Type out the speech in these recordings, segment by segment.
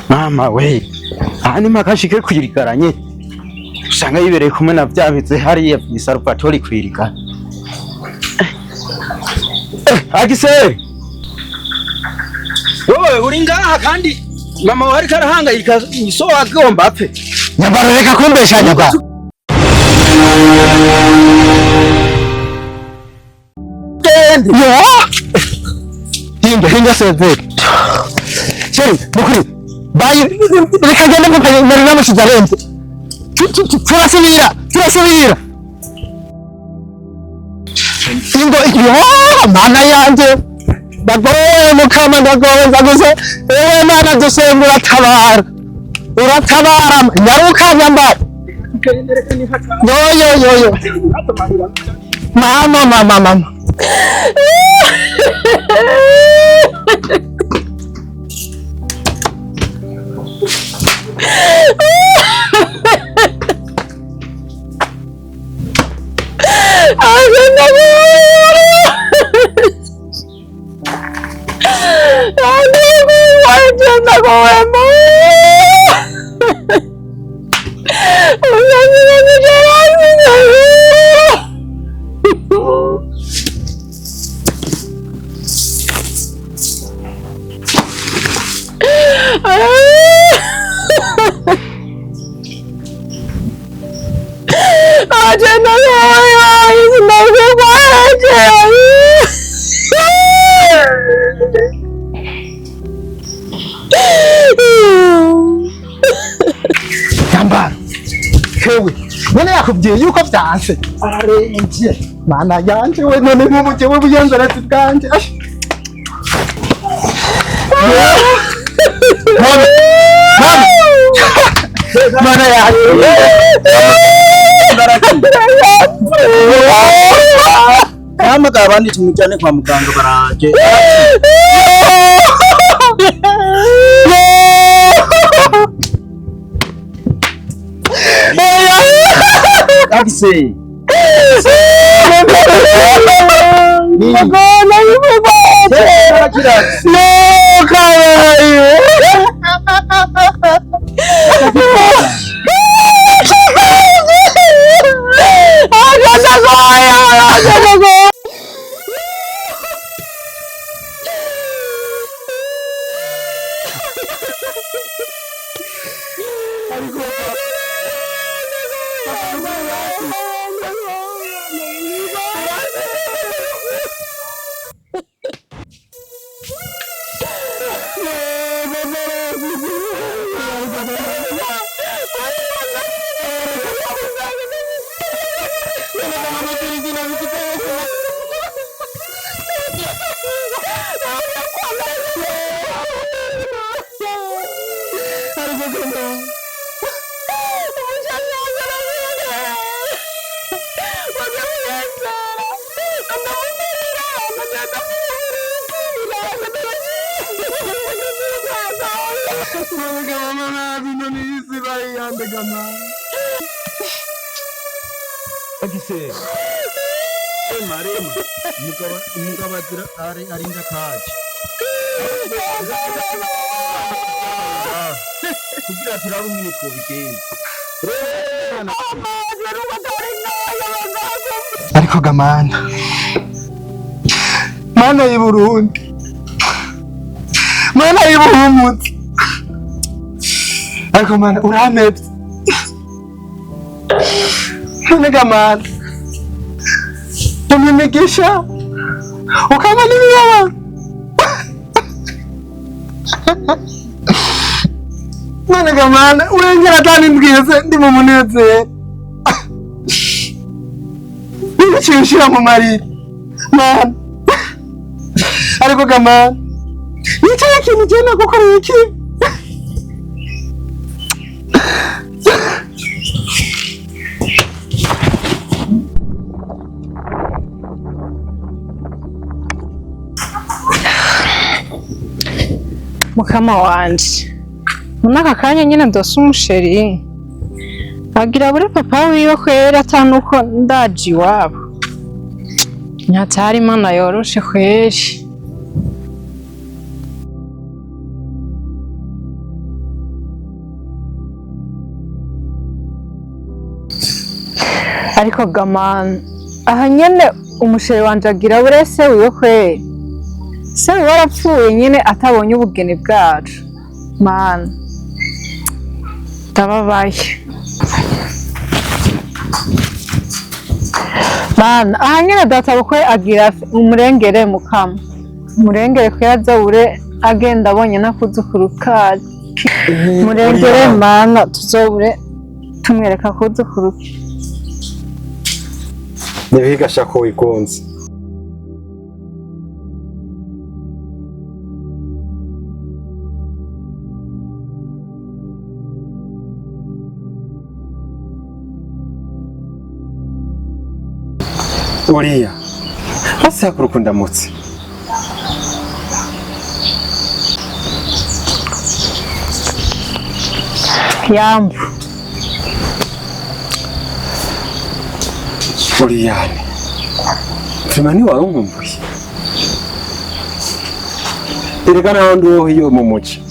mama we ani makashike kwirigaranye usanga yibereye kumwe na vyabitse hariya Salvatore kwirigana Afise wowe uri ngaha kandi mama wari karahangayika so agomba apfe nyambaro reka kumbesha nyabwa hinga severi sheri mukuri bayi reka gende mukanye marira mushizarenze turasubira ingo mana yanje bagoye mukama ndagoye gusa ewe mana dusenga uratabara nyaruka nyambara yo mama none yakubwiye yuko byanse ararenje mana yanje we none nk'umuje we buyenzeretse bwanje mana yanje hamagara abandi tumujyane kwa muganga baraje Afise Afise marema mugabatira ari ndakaje kugira turabumwe ko bigenda ariko gamana mana y'i Burundi mana y'ubuhumutse ariko mana uramevye none gamana umimigisha ukaba n'ibiyaba none gamana urengera atani mbwize ndi mu munezero nibicishira mu marira mana ariko gamana nicyo kintu genda gukorera iki mukama wanje munaka kanya nyine ndose umusheri agira bure papa wiwe kwera atanuko ndaji iwabo nyatari imana yoroshe kweri ariko gamana aha nyene umushere wanje agira bure se wiwe kweri se wiwe arapfuye nyene atabonye ubugeni bwacu mana ndababaye mana aha nyene data bukwe agira umurengere mukama umurengere ko yazabure agenda abonye nakuzukuru kaje murengere mana tuzobure tumwereka kuzukuru Nibigasha ko wigonze. Uriya. Asa kurukunda mutse. Yambu. Uriyane. Tumani warunkumbuye. Erega naho ndo iyo mu muci.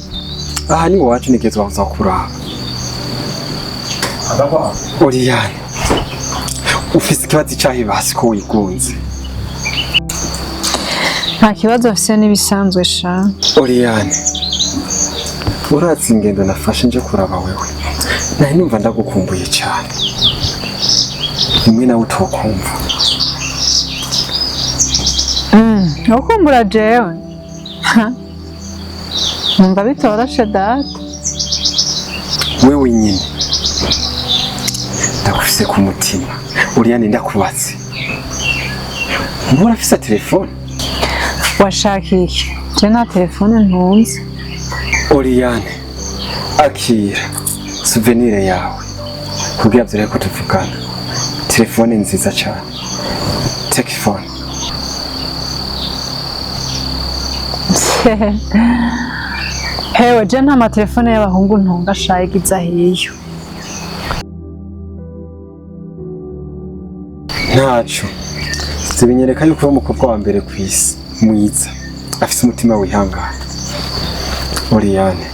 Aha ni wacu nigeze waza kuraba. Uriyane. Ufise ikibazo cyahi basi ko wigunze. Nta kibazo afise n'ibisanzwe sha. Uriyane. Uratse ingendo nafashe nje kuraba wewe. Nari numva ndagukumbuye cyane. Rimwe nawe utokumva. Ukumbura jewe. Numva bitoroshe data. Wewe nyine. Ndakufise ku mutima. Uriyane ndakubatse. Mbona afise telefone? Washaka iki? Je nta telefone ntunze. Uriyane. Akira. Souvenir yawe. Kugira vyere ko tuvugana. Telefone nziza cyane. Take phone. Hewe je nta matelefone y'abahungu ntunga shayigiza hiyo. Ntaco. Zibinyereka yuko uri umukobwa wa mbere ku isi mwiza. Afise umutima wihangana. Uriyane.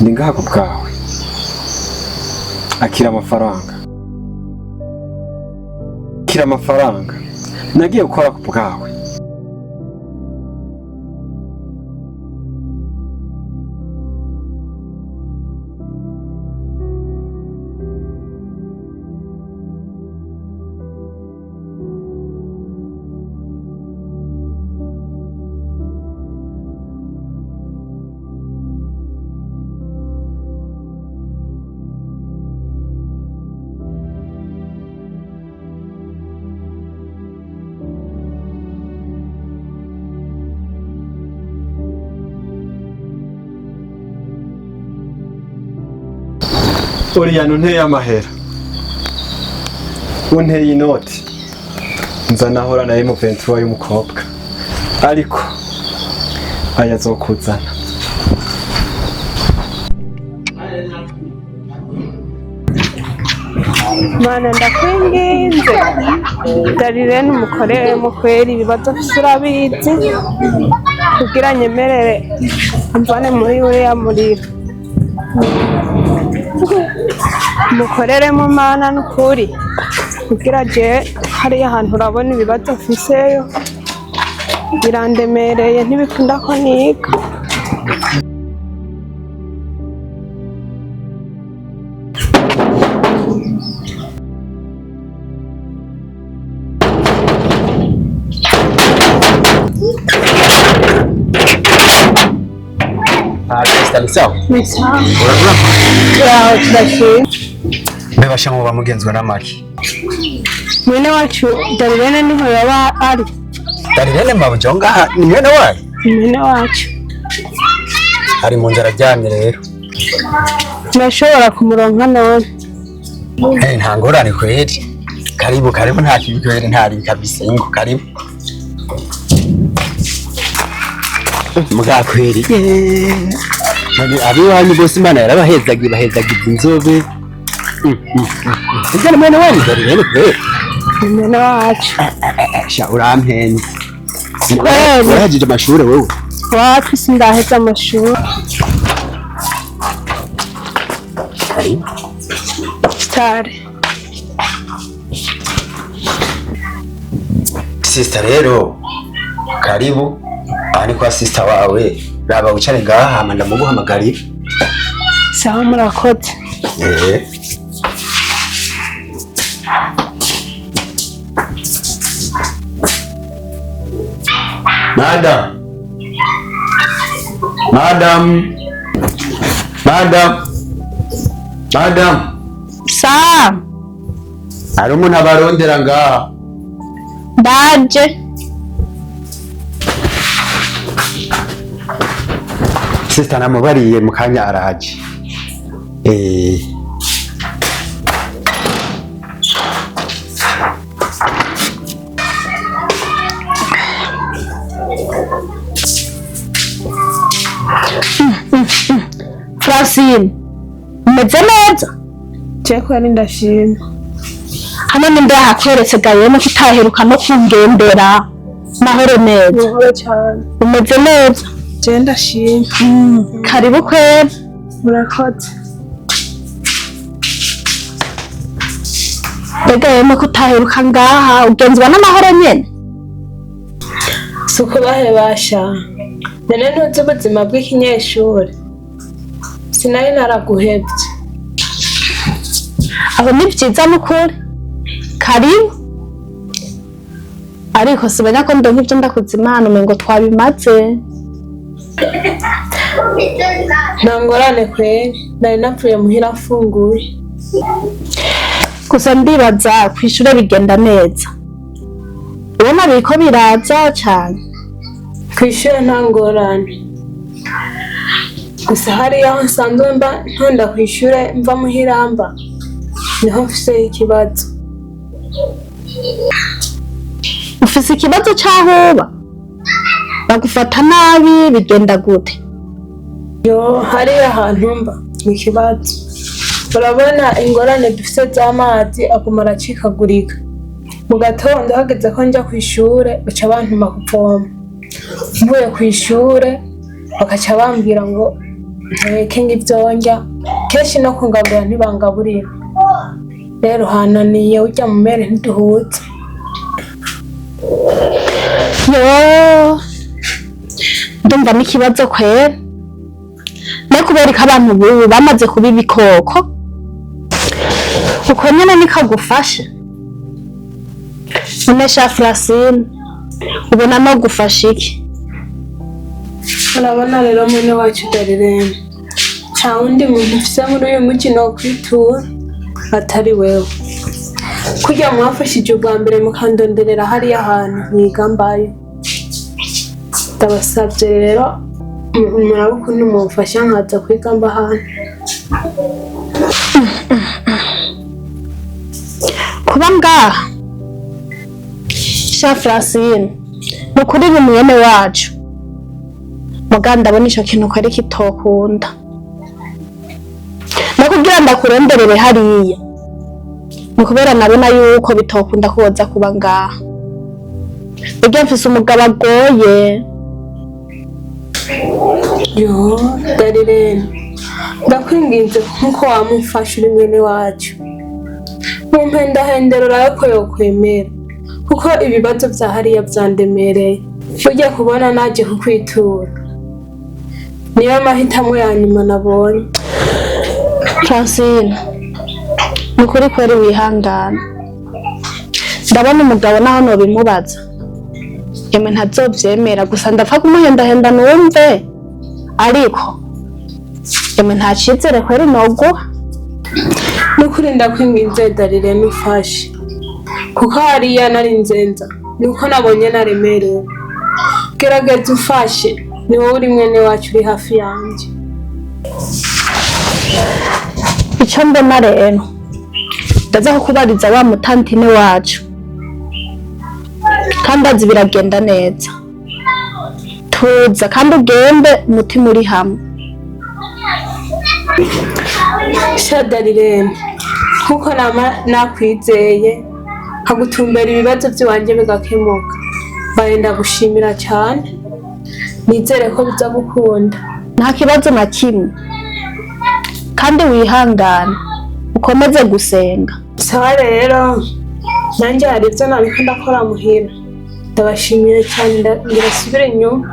Ndi ngaha ku bwawe. Akira amafaranga. Akira amafaranga. Nagiye gukora ku bwawe. Uriyane unteye amahera. Unteye inoti. Nza nahora na M23 y'umukobwa. Ariko aya azokuzana. Mana ndakwinginze Darire n'umukorere mu kweri ibibazo urabizi kugira nyemerere mvane muri uriya muriro mukorere mu mana n'ukuri kugira je hariya ahantu urabona ibibazo mfiseyo birandemereye ntibikunda ko niga. Sawa. Yaho turashimye. Bebasha mu bamugenzwe n'amaki. Mwene wacu Darire niho yaba ari. Darire mabujonga ni mwene wawe? Mwene wacu. Ari mu nzara ryamye rero. Nashobora kumuronka none. Nta ngorane kweri. Karibu nta kibi kweri ntari kabisa ingo karibu. Muga kweri. Nani abiwanyu bose Imana yarabahezagiza inzobe. Ese mwene wanyu Darire kweri. Mwene wacu. Sha urampenze. Kweri. Wahajije amashuri wowe? Wapi sindaheza amashuri. Karibu. Stare. Sister rero karibu ani kwa sister wawe raba wicare ngaha hama ndamuguhamagarira. Sawa murakoze. Madam. Sa. Hari umuntu abarondera ngaha. Ndaje. Sister namubariye mu kanya araje. Francine, umeze neza? Jeko yari ndashima. Hano nimba hakweretse gayemo kitaheruka no kungendera. Mahoro neza. Mahoro cyane. Umeze neza? Je ndashima. Karibu kwera. Murakoze. Gayemo kutaheruka ngaha ugenzwa n'amahoro nyene. Suko bahebasha. Nene ntuzi ubuzima bw'ikinyeshuri. Sinari naraguhebye. Abo ni vyiza n'ukuri. Karibu. Ariko sibanya ko ndonka ivyo ndakuza Imana umengo twabimaze. Ntangorane kweri. Nari napfuye muhira afunguye. Gusa ndibaza kw'ishure bigenda neza. Ubona biriko biraza cane. Kw'ishure nta ngorane. Gusa hariya aho nsanzwe mba ntonda kw'ishure mva muhiramba. Niho mfise ikibazo. Ufise ikibazo c'aho uba? Bagufata nabi bigenda gute? Yo hariya ahantu mba ni ikibazo. Urabona ingorane dufise z'amazi aguma aracikagurika. Mu gatondo hageze ko nja kw'ishure baca bantuma kuvoma. Mvuye kw'ishure bakaca bambwira ngo nteke ng'ivyo ndya. Kenshi no kungaburira ntibangaburira. Rero hananiye urya mumere ntiduhuze. Yo ndumva n'ikibazo kwera. Ne kubera ko abantu bubu bamaze kuba ibikoko. Uko nyene nikagufasha. Umesha Francine ubona no gufasha iki? Urabona rero mwene wacu Darirene. Ca wundi muntu ufise muri uyu mukino wo kwitura atari wewe. Kurya mwafashije ubwa mbere mukandonderera hariya ahantu mwiga mbayo. Ndabasavye rero murabe ukuntu mumfasha nkaza kwiga mba hano. Kuba ngaha Sha Francine nukuri ni mwene wacu. Muga ndabona ico kintu ko ari kitokunda. Nakugira ndakuronderere hariya. Mukubera nabona yuko bitokunda kuza kuba ngaha. Ujya mfise umugabo agoye. Yo Darirene. Ndakwinginze nk'uko wamufasha uri mwene wacu. Mumpendahendero urabe ko yokwemera. Kuko ibibazo vya hariya vyandemereye. Ujya kubona naje kukwitura. Niyo mahitamo ya nyuma nabonye. Francine nukuri kweri wihangana. Ndabona umugabo naho nobimubaza. Yemwe ntazovyemera gusa ndapfa kumuhendahenda numve. Ariko yemwe nta cizere kweri noguha. Nukuri ndakwinginze Darirene ufashe. Kuko hariya nari nzenza. Nuko nabonye naremerewe. Gerageza ufashe. Ni wowe uri mwene wacu uri hafi yanje. Ico mbona rero ndaza kukubariza wa mutantine wacu. Kandi azi biragenda neza. Tuza kandi ugende umutima uri hamwe. Sha Darirene. Kuko nakwizeye hagutumbera ibibazo by'iwanje bigakemuka. Bayenda gushimira cyane. Nizere ko biza gukunda. Nta kibazo na kimwe. Kandi wihangane ukomeze gusenga. Sawa rero nanjye hari ibyo nabiko ndakora muhira. ndabashimiye cyane ndasubira inyuma.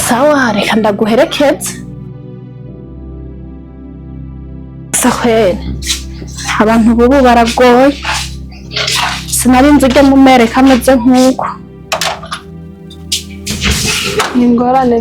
Sawa, reka ndaguherekeza. Sakwene, abantu bubu baragoye. Sinari nzi ibyo mumereka ameze nk'uko. Ni ingorane.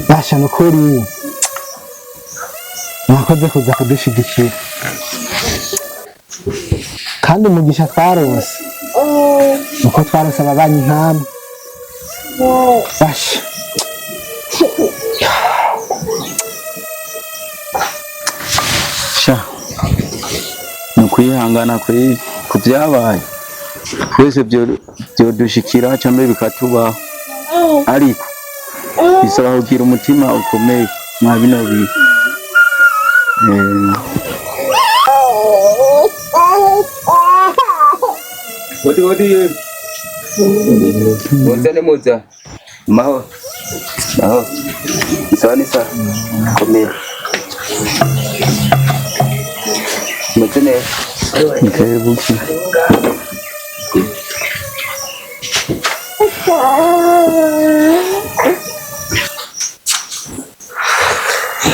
Basha nukuri mwakoze kuza kudushigikira kandi umugisha twarose uko twarose ababanyi nkamwe. Basha sha nukwihangana ku byabaye twese byodushikira cyangwa bikatubaho, ariko bisaba kugira umutima ukomeye mwa bino bihe. Wodi Muzane muza mahoro sawa nisa komeye meze neza Nkebuki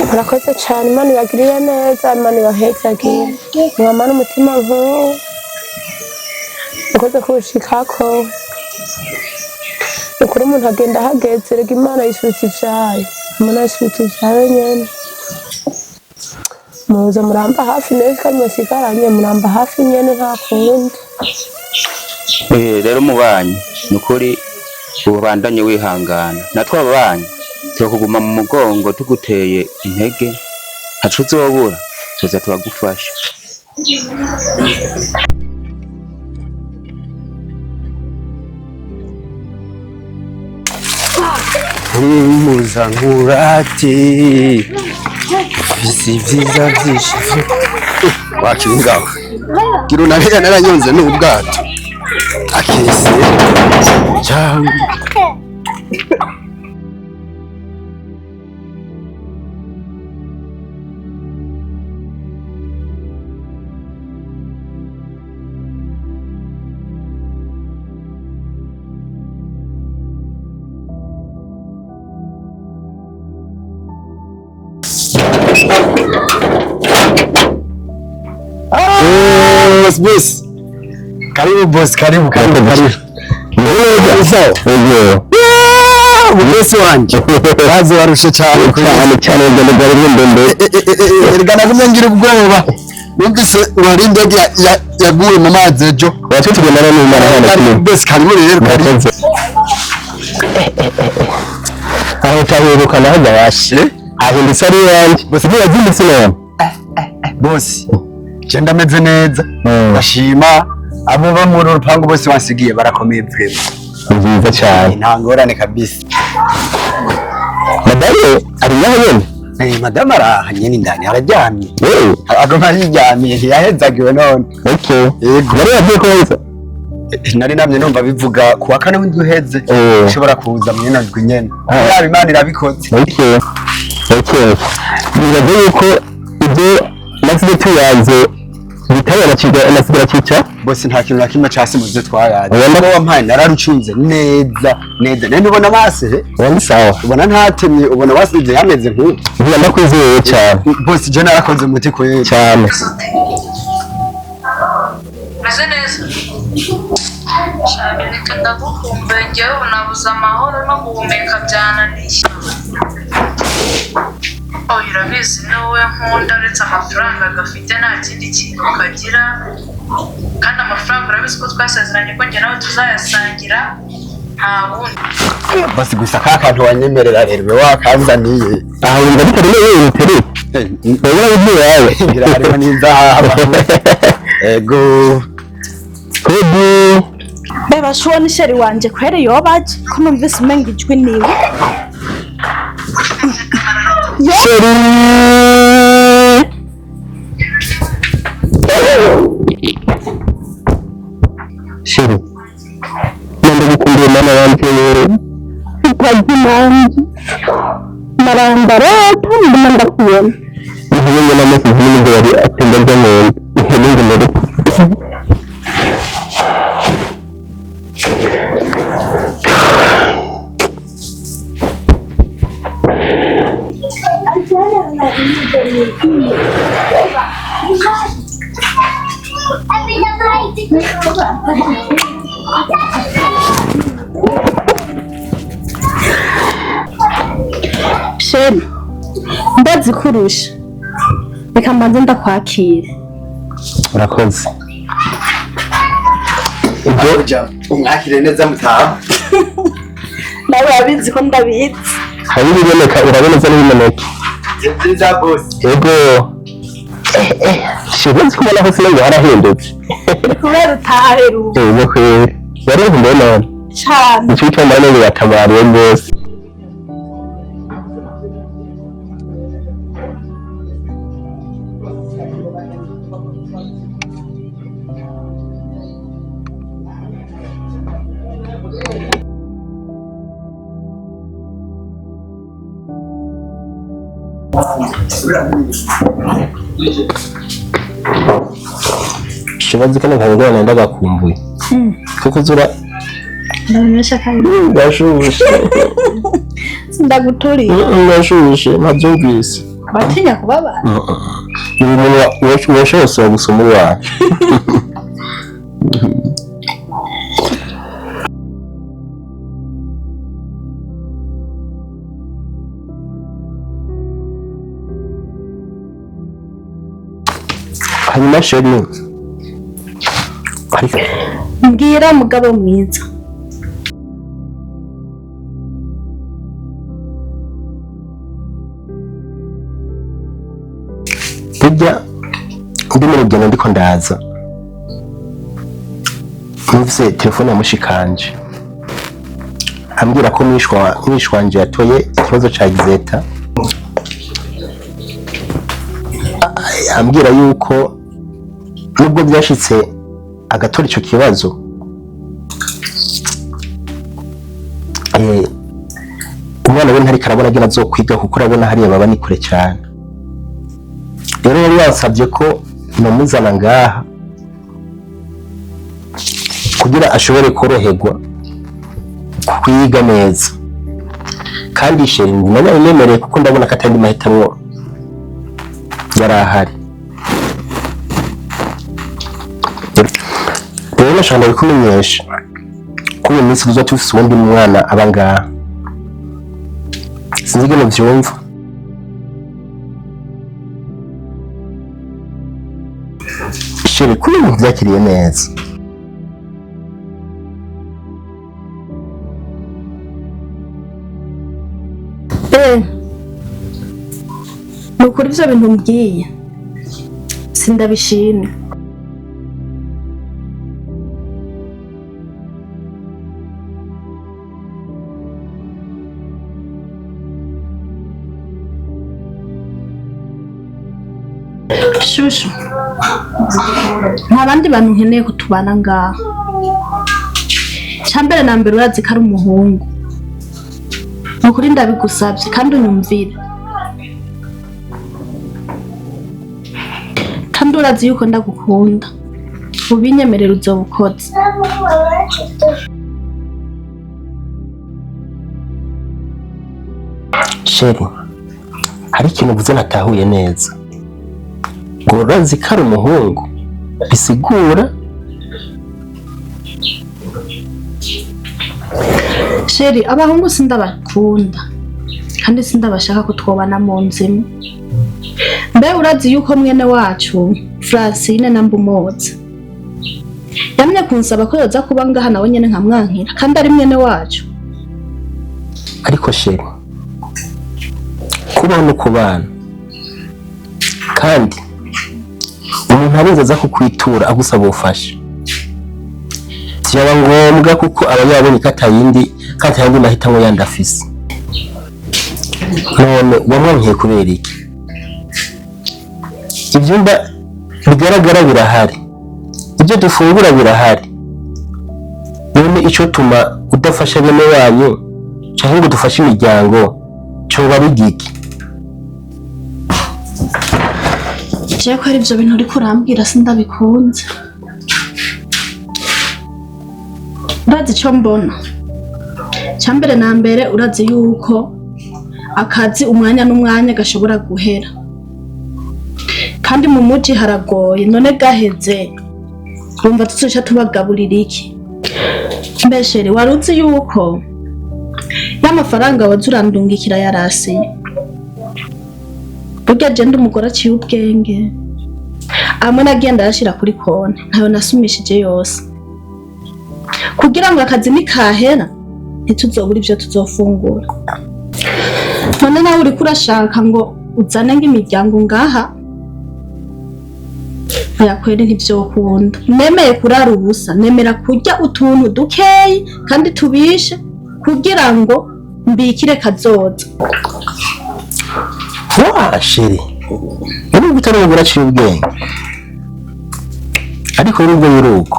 Murakoze cyane, Imana ibagirire neza, Imana ibahezagire, mwamane umutima nk'uwo ukoze kuwushikako. Ukuri umuntu agenda ahageze, rega Imana yisubitse ivyayo, Imana yisubitse ivyayo nyene. Muza muramba hafi neza kandi musigaranye muramba hafi nyene nta kundi. rero mubanyi nukuri ubandanye wihangana, natwe ababanyi tukuguma mu mugongo tuguteye intege, ntaco uzobura tuza tubagufasha. muza ngurati Afise ibyiza byinshi wakiri ngaho gira unabega naranyonze n'ubwato akese cyangwa boss. Karibu boss, karibu. Sawa. Boss wanje. Bazi warushe cyane ngende gari ndende. Erigana kumwe ngira ubwoba. Numvise wari ndege yaguye mu mazi ejo. Wacu tugendana n'Imana hano. Boss karibu rero karibu. Aho tahuruka naho yashe. Aho ndisari yanje. Boss yagimbitse none. Boss. Chenda meze neza bashima abo ba muri rupango bose basigiye barakomeye vrema nziza cyane nta ngorane kabisa. Madame ari naho madame arahanye n'indani araryamye agoma yiryamye yahezagiwe none. Okay yego bari yavuye koza nari namye numva bivuga kuwa kane w'indwi uheze ushobora kuza mu nyandwi nyene yaba Imana irabikoze. Okay bivuze yuko ibyo nasize tuyaze bitayana ciga nasigira cica bose nta kintu nakimwe cyase mu byo twayaje wenda wampaye nararucunze neza nende ubona base wandi sawa ubona ntatemye ubona wasije yameze nk'uko ubona ndakwizeye cyane bose je narakoze umuti ko cyane meze neza cyane reka ndagukumbuye njyewe unabuza amahoro no guhumeka byananiye oya urabizi niwe nkunda uretse amafaranga gafite nta kindi kintu kagira kandi amafaranga urabizi ko twasezeranye ko njye nawe tuzayasangira nta wundi basi gusa ka kantu wanyemerera rero wakanzaniye aha wumva bitari neza bitari ubona ibyo yawe birareba n'inzahaba ego kodi beba shuwa ni sheri wanje kwere yobaje ko numvise umenga ijwi niwe sheri sheri nende gukumbuye mama wanje rero ikazi nanje marandara ndimo ndakubona ngiye na message n'ingo yari atemba none ngiye muri sheri ndazi kurusha reka mbanze ndakwakire urakoze ibyo umwakire neza mutaha nawe wabizi ko ndabizi hari ibiboneka uraboneza n'ibimeneka nziza boss ego shibuzi kubona hose ngo harahindutse kubera utaheruka ego kweri yari nkumbuye none cyane icyo cyomba none yatabariye rwose shibazi kana nkabwo nenda gakumbuye kuko zura ndabimesha kandi gashushe ndaguturiye gashushe ntabyumvise batinya kubabara umuntu washose gusoma uwacu hanyuma sheri mbwira mugabo mwiza burya ndi mu rugendo ndiko ndaza numvise telefone ya mushikanje ambwira ko mwishwa wanje yatoye ikibazo ca gizeta ambwira yuko nubwo byashitse agatora ico kibazo umwana we ntariko arabona agena azokwiga kuko urabona hariya baba ni kure cyane rero yari yansabye ko namuzana ngaha kugira ashobore koroherwa kwiga neza kandi sheri nari nemereye kuko ndabona ko atandi mahitamwo yari ahari rero nashaka kubikumenyesha ko uyu munsi tuzoba tufise uwundi mwana aba ngaha sinzi ingene vyumva sheri ko ibintu vyakiriye neza nukuri ivyo bintu mbwiye sindabishimye shushu nta bandi bantu nkeneye ko tubana ngaha cambere na mbere urazi ko ari umuhungu nukuri ndabigusavye kandi unyumvire kandi urazi yuko ndagukunda ubinyemerera uzobukoze sheri hari ikintu uvuze natahuye neza ngo urazi ko ari umuhungu bisigura sheri abahungu sindabakunda kandi sindabashaka ko twobana mu nzima. Mbe urazi yuko mwene wacu Francine na Mbumoza yamye kunsaba ko yoza kuba ngaha nawe nyene nkamwankira kandi ari mwene wacu. ariko sheri kubaho no kubana kandi umuntu arinze kukwitura agusaba ubufasha byaba ngombwa kuko aba yabonye katayindi mahitamo yandi afise. None wamwankiye kubera iki? Ibyumba bigaragara birahari, ibyo dufungura birahari, none icyo tuma udafasha bene wanyu cyangwa ngo dufashe imiryango cyoba bigiki? Je ko ari byo bintu uri kurambwira sindabikunze. Urazi icyo mbona cyambere na mbere, urazi yuko akazi umwanya n'umwanya gashobora guhera kandi mu muji haragoye. None gaheze urumva tuzoca tubagaburira iki? Mbeshere waruzi yuko y'amafaranga waza urandungikira yarasiye? Burya je ndi umugore aciye ubwenge, amwe nagenda yashira kuri konti ntayo nasumishije yose kugira ngo akazi nikahera ntituzobura ibyo tuzofungura. None nawe uriko urashaka ngo uzane nk'imiryango ngaha? Yakwere ntivyokunda. Nemeye kurara ubusa, nemera kurya utuntu dukeyi kandi tubishe kugira ngo mbikire kazoza. Sheri uri gutara umugore aciye ubwenge, ariko nubwo biruko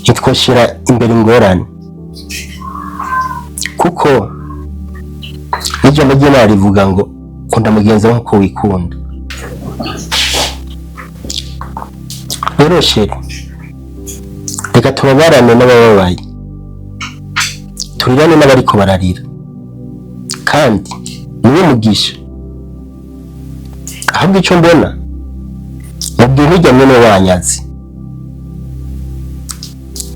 ntitwoshira imbere ingorane kuko ijambo ry'Imana rivuga ngo kunda mugenzi wawe nk'uko wikunda. Rero sheri reka tubabarane n'abababaye, turirane n'abariko bararira, kandi niwe mugisha. Ahubwo icyo mbona mubwiye ntijya mwene wanyazi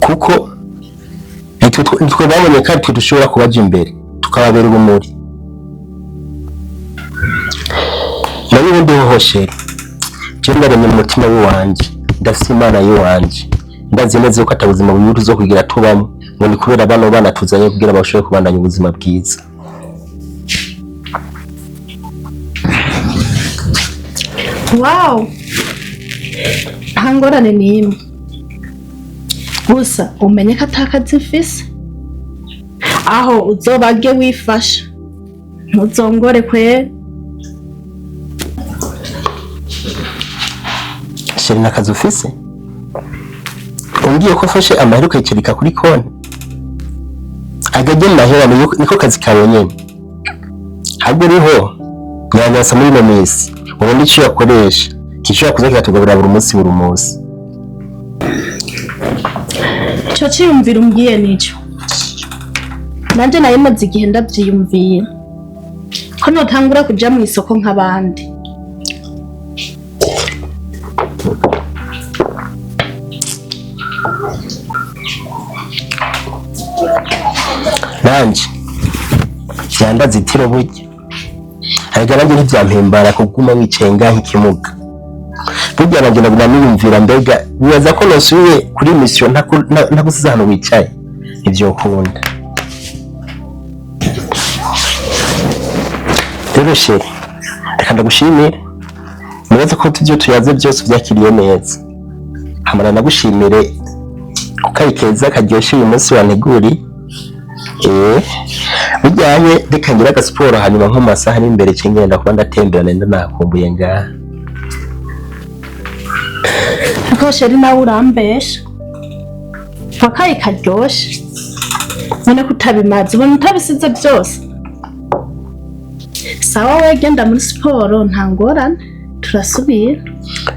kuko nitwe babonye kandi twe dushobora kubaja imbere tukababera urumuri. Nawe ubundi hoho sheri je ndaremye mu mutima w'iwanje, ndafise Imana y'iwanje, ndazi neza yuko atabuzima bunyuru zo kugira tubamo ngo ni kubera bana tuzanye kugira bashobore kubandanya ubuzima bwiza. Wow, nta ngorane n'imwe, gusa umenye ko atakazi mfise, aho uzobage wifasha ntuzongore kwera. Sheri n'akazi ufise? Umbwiye ko afashe amahera ukayicarika kuri konti? Agajye mahera niko kazi kawe nyene. Ahubwo uriho nyanyasa muri ino minsi ubundi icyo yakoresha kishobora kuza kikatugabura buri munsi. Ico ciyumvira umbwiye nico nanje nayo maze igihe ndavyiyumvira ko notangura kuja mu isoko nk'abandi. Nanje vyandazitiro burya ariko nanjye ntivyampimbara kuguma wicenga nk'ikimuga. Burya nanjye naguma niyumvira mbega bibaza ko nosubiye kuri mission ntagusize hano wicaye ivyokunda. Rero sheri reka ndagushimire, nibaza ko tuvyo tuyaze byose vyakiriye neza. Hamara nagushimire kuko ari keza karyoshe uyu munsi wanteguri. Bijyanye reka ngira agasiporo hanyuma nko masaha ari imbere cyengenda kuba ndatembera nenda nakumbuye ngaha. Ko sheri nawe urambesha wakaye karyoshe none kutabimaze ubona utabisize byose. Sawa we genda muri siporo nta ngorane turasubira.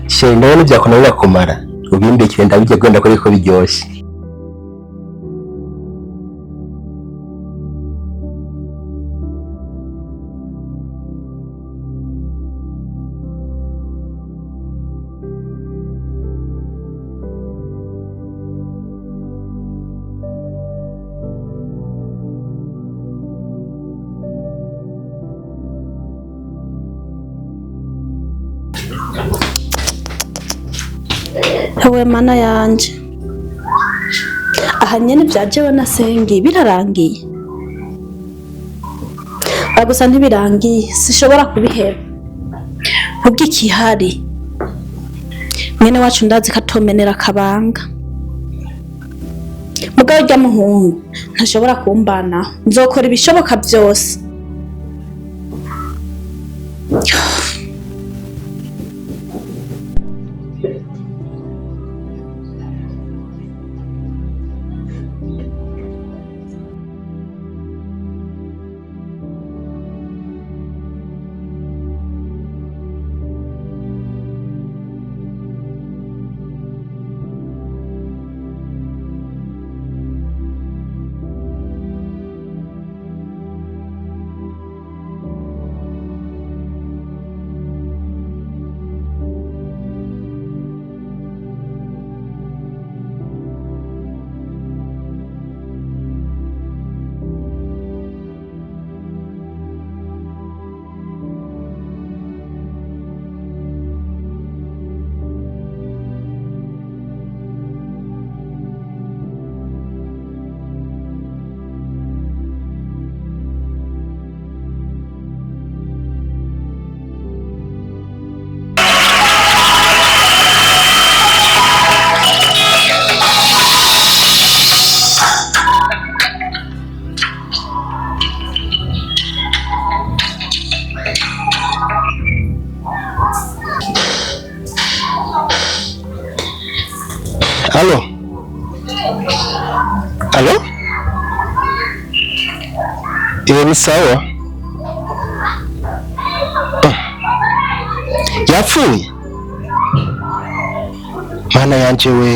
Sheri nawe nivyakunanira kumara ubimbekire ndabijya gwenda ko ariko biryoshe. Ewe mana yanje, aha nyene vyajewe na sengi birarangiye. Gusa ntibirangiye, sishobora kubiheba. Ubwo ikihari mwene wacu ndazi katomenera akabanga. Mugabo urya muhungu ntashobora kumbana, nzokora ibishoboka byose. Halo? Halo? Iwe ni sawa? Yapfuye? Mana yanje we.